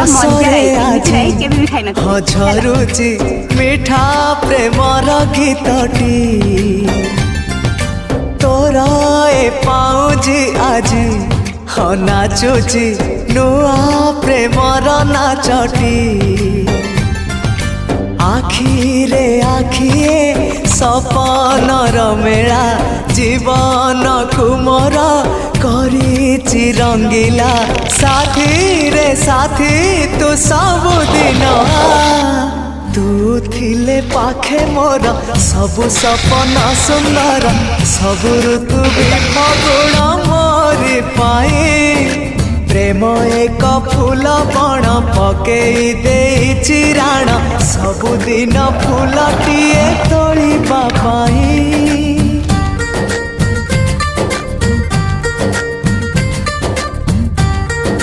ଆକାଶରେ ଆଜି ଝରୁଛି ମିଠା ପ୍ରେମର ଗୀତଟି ତୋର ଏ ପାଉଁଜି ଆଜି ନାଚୁଛି ନୂଆ ପ୍ରେମର ନାଚଟି आखिरे आखिए सपनर मेला जीवन कुमर करिछि रंगीला साथी रे साथी तू सबुदिन तू थिले पाखे मोर सबु सपना सुंदर सबु ऋतु भी फगुण मोरी पाए प्रेम एक फूल बण पकई देइछि राण सबुदिन फूलटिए तोलिबा पाई।